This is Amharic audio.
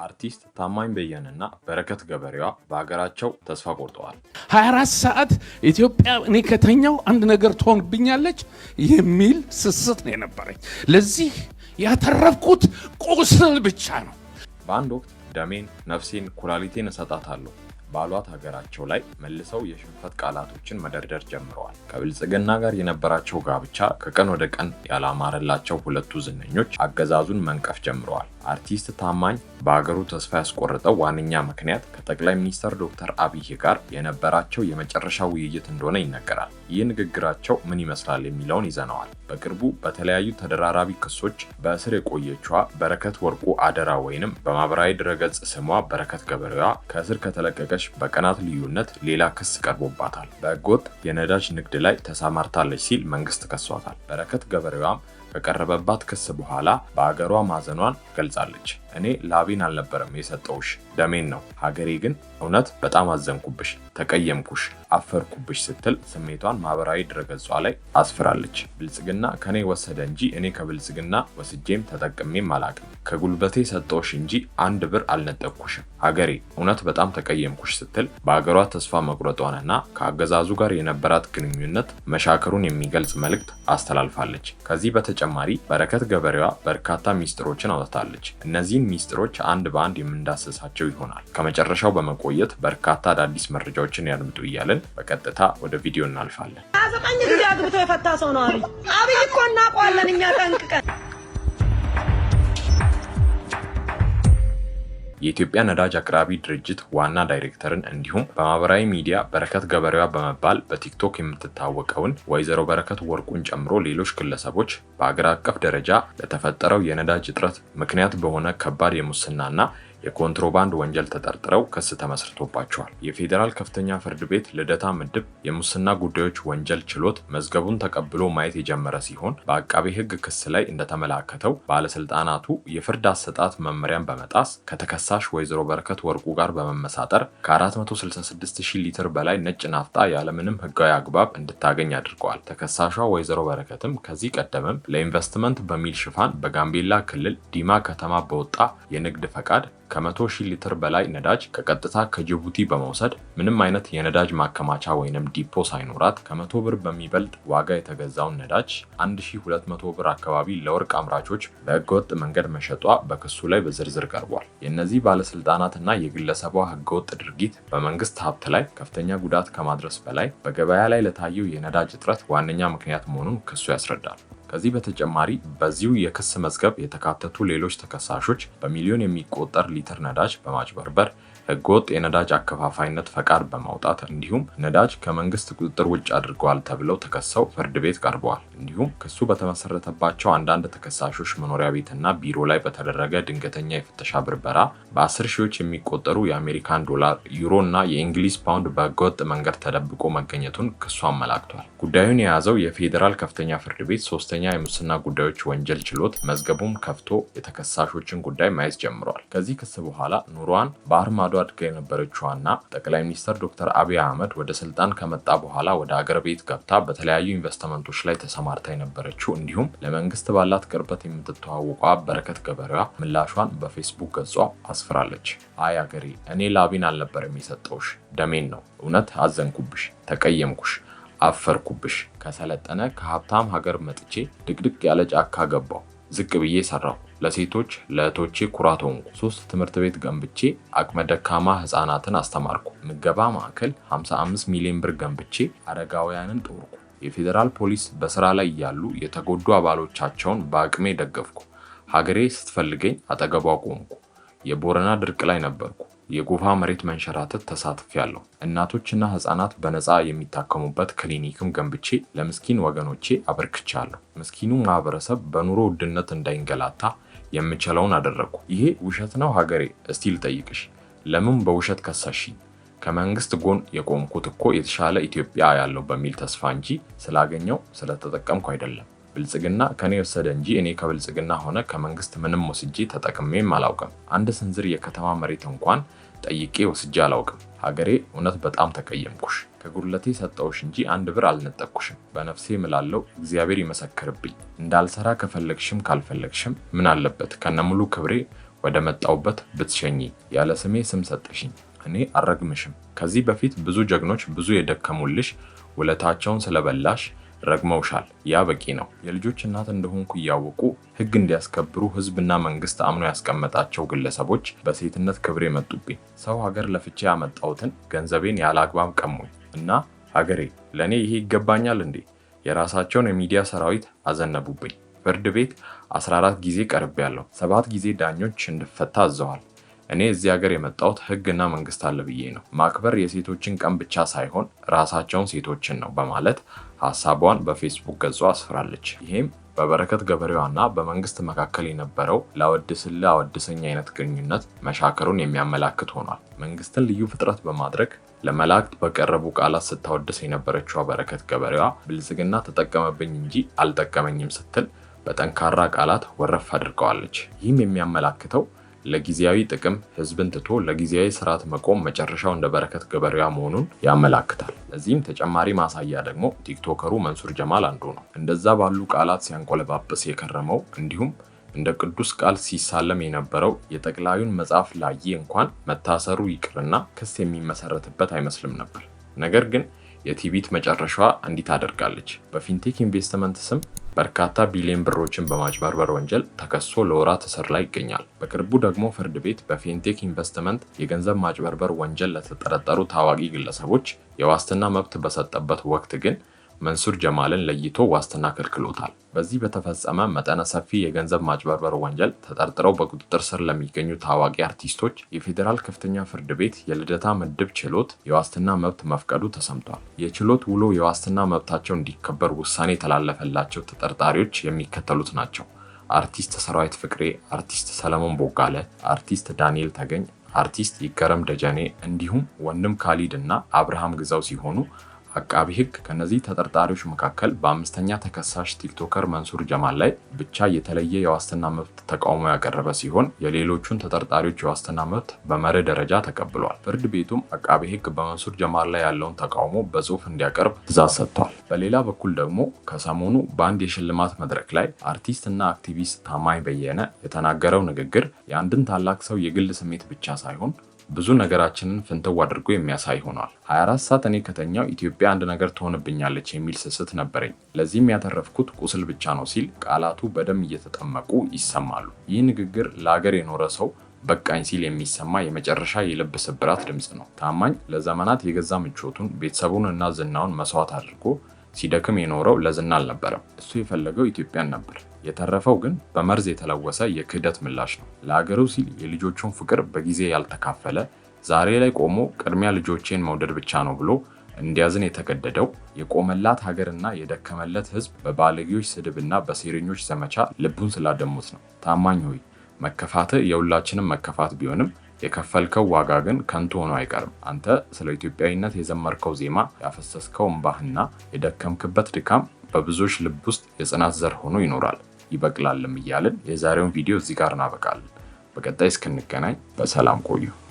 አርቲስት ታማኝ በየነና በረከት ገበሬዋ በሀገራቸው ተስፋ ቆርጠዋል። 24 ሰዓት ኢትዮጵያ እኔ ከተኛው አንድ ነገር ትሆንብኛለች የሚል ስስት ነው የነበረኝ። ለዚህ ያተረፍኩት ቁስል ብቻ ነው። በአንድ ወቅት ደሜን፣ ነፍሴን፣ ኩላሊቴን እሰጣታለሁ ባሏት ሀገራቸው ላይ መልሰው የሽንፈት ቃላቶችን መደርደር ጀምረዋል። ከብልጽግና ጋር የነበራቸው ጋብቻ ከቀን ወደ ቀን ያላማረላቸው ሁለቱ ዝነኞች አገዛዙን መንቀፍ ጀምረዋል። አርቲስት ታማኝ በሀገሩ ተስፋ ያስቆረጠው ዋነኛ ምክንያት ከጠቅላይ ሚኒስትር ዶክተር አብይ ጋር የነበራቸው የመጨረሻ ውይይት እንደሆነ ይነገራል። ይህ ንግግራቸው ምን ይመስላል የሚለውን ይዘነዋል። በቅርቡ በተለያዩ ተደራራቢ ክሶች በእስር የቆየችዋ በረከት ወርቁ አደራ ወይንም በማህበራዊ ድረገጽ ስሟ በረከት ገበሬዋ ከእስር ከተለቀቀች በቀናት ልዩነት ሌላ ክስ ቀርቦባታል። በህገወጥ የነዳጅ ንግድ ላይ ተሰማርታለች ሲል መንግስት ከሷታል። በረከት ገበሬዋም ከቀረበባት ክስ በኋላ በሀገሯ ማዘኗን ገልጻለች። እኔ ላቤን አልነበረም የሰጠውሽ ደሜን ነው፣ ሀገሬ ግን እውነት በጣም አዘንኩብሽ፣ ተቀየምኩሽ፣ አፈርኩብሽ ስትል ስሜቷን ማህበራዊ ድረገጿ ላይ አስፍራለች። ብልጽግና ከኔ ወሰደ እንጂ እኔ ከብልጽግና ወስጄም ተጠቅሜም አላቅም። ከጉልበቴ ሰጠውሽ እንጂ አንድ ብር አልነጠቅኩሽም፣ ሀገሬ እውነት በጣም ተቀየምኩሽ ስትል በሀገሯ ተስፋ መቁረጧንና ከአገዛዙ ጋር የነበራት ግንኙነት መሻከሩን የሚገልጽ መልእክት አስተላልፋለች። ከዚህ በተጨማሪ በረከት ገበሬዋ በርካታ ሚስጥሮችን አውጥታለች። እነዚህን ሚስጥሮች አንድ በአንድ የምንዳስሳቸው ይሆናል። ከመጨረሻው በመቆየት በርካታ አዳዲስ መረጃዎችን ያድምጡ እያልን በቀጥታ ወደ ቪዲዮ እናልፋለን። አዘቀኝ ጊዜ አግብቶ የፈታ ሰው ነው አብይ። አብይ እኮ እናውቀዋለን እኛ ጠንቅቀን። የኢትዮጵያ ነዳጅ አቅራቢ ድርጅት ዋና ዳይሬክተርን እንዲሁም በማህበራዊ ሚዲያ በረከት ገበሬዋ በመባል በቲክቶክ የምትታወቀውን ወይዘሮ በረከት ወርቁን ጨምሮ ሌሎች ግለሰቦች በአገር አቀፍ ደረጃ ለተፈጠረው የነዳጅ እጥረት ምክንያት በሆነ ከባድ የሙስናና የኮንትሮባንድ ወንጀል ተጠርጥረው ክስ ተመስርቶባቸዋል። የፌዴራል ከፍተኛ ፍርድ ቤት ልደታ ምድብ የሙስና ጉዳዮች ወንጀል ችሎት መዝገቡን ተቀብሎ ማየት የጀመረ ሲሆን በአቃቤ ሕግ ክስ ላይ እንደተመላከተው ባለስልጣናቱ የፍርድ አሰጣጥ መመሪያን በመጣስ ከተከሳሽ ወይዘሮ በረከት ወርቁ ጋር በመመሳጠር ከ466,000 ሊትር በላይ ነጭ ናፍጣ ያለምንም ሕጋዊ አግባብ እንድታገኝ አድርገዋል። ተከሳሿ ወይዘሮ በረከትም ከዚህ ቀደምም ለኢንቨስትመንት በሚል ሽፋን በጋምቤላ ክልል ዲማ ከተማ በወጣ የንግድ ፈቃድ ከ100,000 ሊትር በላይ ነዳጅ ከቀጥታ ከጅቡቲ በመውሰድ ምንም አይነት የነዳጅ ማከማቻ ወይንም ዲፖ ሳይኖራት ከ100 ብር በሚበልጥ ዋጋ የተገዛውን ነዳጅ 1200 ብር አካባቢ ለወርቅ አምራቾች በህገወጥ መንገድ መሸጧ በክሱ ላይ በዝርዝር ቀርቧል። የእነዚህ ባለስልጣናትና የግለሰቧ ህገወጥ ድርጊት በመንግስት ሀብት ላይ ከፍተኛ ጉዳት ከማድረስ በላይ በገበያ ላይ ለታየው የነዳጅ እጥረት ዋነኛ ምክንያት መሆኑን ክሱ ያስረዳል። ከዚህ በተጨማሪ በዚሁ የክስ መዝገብ የተካተቱ ሌሎች ተከሳሾች በሚሊዮን የሚቆጠር ሊትር ነዳጅ በማጭበርበር ህገወጥ የነዳጅ አከፋፋይነት ፈቃድ በማውጣት እንዲሁም ነዳጅ ከመንግስት ቁጥጥር ውጭ አድርገዋል ተብለው ተከሰው ፍርድ ቤት ቀርበዋል። እንዲሁም ክሱ በተመሰረተባቸው አንዳንድ ተከሳሾች መኖሪያ ቤትና ቢሮ ላይ በተደረገ ድንገተኛ የፍተሻ ብርበራ በ10 ሺዎች የሚቆጠሩ የአሜሪካን ዶላር፣ ዩሮ እና የእንግሊዝ ፓውንድ በህገወጥ መንገድ ተደብቆ መገኘቱን ክሱ አመላክቷል። ጉዳዩን የያዘው የፌዴራል ከፍተኛ ፍርድ ቤት ሶስተኛ የሙስና ጉዳዮች ወንጀል ችሎት መዝገቡን ከፍቶ የተከሳሾችን ጉዳይ ማየት ጀምሯል። ከዚህ ክስ በኋላ ኑሯን ባህር ማዶ አድጋ የነበረችዋና ጠቅላይ ሚኒስትር ዶክተር አብይ አህመድ ወደ ስልጣን ከመጣ በኋላ ወደ አገር ቤት ገብታ በተለያዩ ኢንቨስትመንቶች ላይ ተሰማርታ የነበረችው እንዲሁም ለመንግስት ባላት ቅርበት የምትተዋወቋ በረከት ገበሬዋ ምላሿን በፌስቡክ ገጿ አስፍራለች። አይ አገሬ፣ እኔ ላቤን አልነበረም የሰጠውሽ ደሜን ነው፣ እውነት አዘንኩብሽ፣ ተቀየምኩሽ፣ አፈርኩብሽ። ከሰለጠነ ከሀብታም ሀገር መጥቼ ድቅድቅ ያለ ጫካ ገባው፣ ዝቅ ብዬ ሰራሁ፣ ለሴቶች ለእህቶቼ ኩራት ሆንኩ፣ 3 ትምህርት ቤት ገንብቼ አቅመ ደካማ ህፃናትን አስተማርኩ፣ ምገባ ማዕከል 55 ሚሊዮን ብር ገንብቼ አረጋውያንን ጦርኩ፣ የፌዴራል ፖሊስ በስራ ላይ እያሉ የተጎዱ አባሎቻቸውን በአቅሜ ደገፍኩ፣ ሀገሬ ስትፈልገኝ አጠገቧ ቆምኩ፣ የቦረና ድርቅ ላይ ነበርኩ፣ የጎፋ መሬት መንሸራተት ተሳትፌያለሁ፣ እናቶችና ህፃናት በነፃ የሚታከሙበት ክሊኒክም ገንብቼ ለምስኪን ወገኖቼ አበርክቻለሁ፣ ምስኪኑ ማህበረሰብ በኑሮ ውድነት እንዳይንገላታ የምችለውን አደረግኩ። ይሄ ውሸት ነው ሀገሬ? እስቲ ልጠይቅሽ፣ ለምን በውሸት ከሰሽኝ? ከመንግስት ጎን የቆምኩት እኮ የተሻለ ኢትዮጵያ ያለው በሚል ተስፋ እንጂ ስላገኘው ስለተጠቀምኩ አይደለም። ብልጽግና ከኔ ወሰደ እንጂ እኔ ከብልጽግና ሆነ ከመንግስት ምንም ወስጄ ተጠቅሜም አላውቅም። አንድ ስንዝር የከተማ መሬት እንኳን ጠይቄ ወስጄ አላውቅም። ሀገሬ እውነት በጣም ተቀየምኩሽ። ከጉድለቴ ሰጠውሽ እንጂ አንድ ብር አልነጠቅኩሽም። በነፍሴ ምላለው እግዚአብሔር ይመሰክርብኝ። እንዳልሰራ ከፈለግሽም ካልፈለግሽም ምን አለበት ከነሙሉ ክብሬ ወደ መጣውበት ብትሸኚ ያለ ስሜ ስም ሰጠሽኝ እኔ አረግምሽም። ከዚህ በፊት ብዙ ጀግኖች ብዙ የደከሙልሽ ውለታቸውን ስለበላሽ ረግመውሻል። ያ በቂ ነው። የልጆች እናት እንደሆንኩ እያወቁ ሕግ እንዲያስከብሩ ሕዝብና መንግስት አምኖ ያስቀመጣቸው ግለሰቦች በሴትነት ክብሬ መጡብኝ። ሰው ሀገር ለፍቼ ያመጣሁትን ገንዘቤን ያለ አግባብ ቀሙኝ እና ሀገሬ ለኔ ይሄ ይገባኛል እንዴ? የራሳቸውን የሚዲያ ሰራዊት አዘነቡብኝ። ፍርድ ቤት 14 ጊዜ ቀርቤያለሁ። 7 ጊዜ ዳኞች እንድፈታ አዘዋል። እኔ እዚህ ሀገር የመጣሁት ሕግና መንግስት አለ ብዬ ነው። ማክበር የሴቶችን ቀን ብቻ ሳይሆን ራሳቸውን ሴቶችን ነው በማለት ሐሳቧን በፌስቡክ ገጿ አስፍራለች። ይሄም በበረከት ገበሬዋና በመንግስት መካከል የነበረው ላወድስልህ አወድሰኝ አይነት ግንኙነት መሻከሩን የሚያመላክት ሆኗል። መንግስትን ልዩ ፍጥረት በማድረግ ለመላእክት በቀረቡ ቃላት ስታወድስ የነበረችው በረከት ገበሬዋ ብልጽግና ተጠቀመብኝ እንጂ አልጠቀመኝም ስትል በጠንካራ ቃላት ወረፍ አድርገዋለች። ይህም የሚያመላክተው ለጊዜያዊ ጥቅም ህዝብን ትቶ ለጊዜያዊ ስርዓት መቆም መጨረሻው እንደ በረከት ገበሬዋ መሆኑን ያመላክታል። ለዚህም ተጨማሪ ማሳያ ደግሞ ቲክቶከሩ መንሱር ጀማል አንዱ ነው። እንደዛ ባሉ ቃላት ሲያንቆለባብስ የከረመው እንዲሁም እንደ ቅዱስ ቃል ሲሳለም የነበረው የጠቅላዩን መጽሐፍ ላየ እንኳን መታሰሩ ይቅርና ክስ የሚመሰረትበት አይመስልም ነበር። ነገር ግን የቲቢት መጨረሻዋ እንዲህ ታደርጋለች። በፊንቴክ ኢንቨስትመንት ስም በርካታ ቢሊዮን ብሮችን በማጭበርበር ወንጀል ተከሶ ለወራት እስር ላይ ይገኛል። በቅርቡ ደግሞ ፍርድ ቤት በፊንቴክ ኢንቨስትመንት የገንዘብ ማጭበርበር ወንጀል ለተጠረጠሩ ታዋቂ ግለሰቦች የዋስትና መብት በሰጠበት ወቅት ግን መንሱር ጀማልን ለይቶ ዋስትና ከልክሎታል። በዚህ በተፈጸመ መጠነ ሰፊ የገንዘብ ማጭበርበር ወንጀል ተጠርጥረው በቁጥጥር ስር ለሚገኙ ታዋቂ አርቲስቶች የፌዴራል ከፍተኛ ፍርድ ቤት የልደታ ምድብ ችሎት የዋስትና መብት መፍቀዱ ተሰምቷል። የችሎት ውሎ የዋስትና መብታቸው እንዲከበር ውሳኔ የተላለፈላቸው ተጠርጣሪዎች የሚከተሉት ናቸው። አርቲስት ሰራዊት ፍቅሬ፣ አርቲስት ሰለሞን ቦጋለ፣ አርቲስት ዳንኤል ተገኝ፣ አርቲስት ይገረም ደጀኔ እንዲሁም ወንድም ካሊድ እና አብርሃም ግዛው ሲሆኑ አቃቢ ሕግ ከነዚህ ተጠርጣሪዎች መካከል በአምስተኛ ተከሳሽ ቲክቶከር መንሱር ጀማል ላይ ብቻ የተለየ የዋስትና መብት ተቃውሞ ያቀረበ ሲሆን የሌሎቹን ተጠርጣሪዎች የዋስትና መብት በመርህ ደረጃ ተቀብሏል። ፍርድ ቤቱም አቃቢ ሕግ በመንሱር ጀማል ላይ ያለውን ተቃውሞ በጽሁፍ እንዲያቀርብ ትዕዛዝ ሰጥቷል። በሌላ በኩል ደግሞ ከሰሞኑ በአንድ የሽልማት መድረክ ላይ አርቲስት እና አክቲቪስት ታማኝ በየነ የተናገረው ንግግር የአንድን ታላቅ ሰው የግል ስሜት ብቻ ሳይሆን ብዙ ነገራችንን ፍንትው አድርጎ የሚያሳይ ሆኗል። 24 ሰዓት እኔ ከተኛው ኢትዮጵያ አንድ ነገር ትሆንብኛለች የሚል ስስት ነበረኝ። ለዚህም ያተረፍኩት ቁስል ብቻ ነው ሲል ቃላቱ በደም እየተጠመቁ ይሰማሉ። ይህ ንግግር ለሀገር የኖረ ሰው በቃኝ ሲል የሚሰማ የመጨረሻ የልብ ስብራት ድምጽ ነው። ታማኝ ለዘመናት የገዛ ምቾቱን ቤተሰቡን እና ዝናውን መስዋዕት አድርጎ ሲደክም የኖረው ለዝና አልነበረም። እሱ የፈለገው ኢትዮጵያን ነበር። የተረፈው ግን በመርዝ የተለወሰ የክህደት ምላሽ ነው። ለሀገሩ ሲል የልጆቹን ፍቅር በጊዜ ያልተካፈለ ዛሬ ላይ ቆሞ ቅድሚያ ልጆቼን መውደድ ብቻ ነው ብሎ እንዲያዝን የተገደደው የቆመላት ሀገርና የደከመለት ሕዝብ በባለጌዎች ስድብና በሴረኞች ዘመቻ ልቡን ስላደሙት ነው። ታማኝ ሆይ መከፋትህ የሁላችንም መከፋት ቢሆንም የከፈልከው ዋጋ ግን ከንቱ ሆኖ አይቀርም። አንተ ስለ ኢትዮጵያዊነት የዘመርከው ዜማ፣ ያፈሰስከው እንባህና የደከምክበት ድካም በብዙዎች ልብ ውስጥ የጽናት ዘር ሆኖ ይኖራል ይበቅላልም እያልን የዛሬውን ቪዲዮ እዚህ ጋር እናበቃለን። በቀጣይ እስክንገናኝ በሰላም ቆዩ።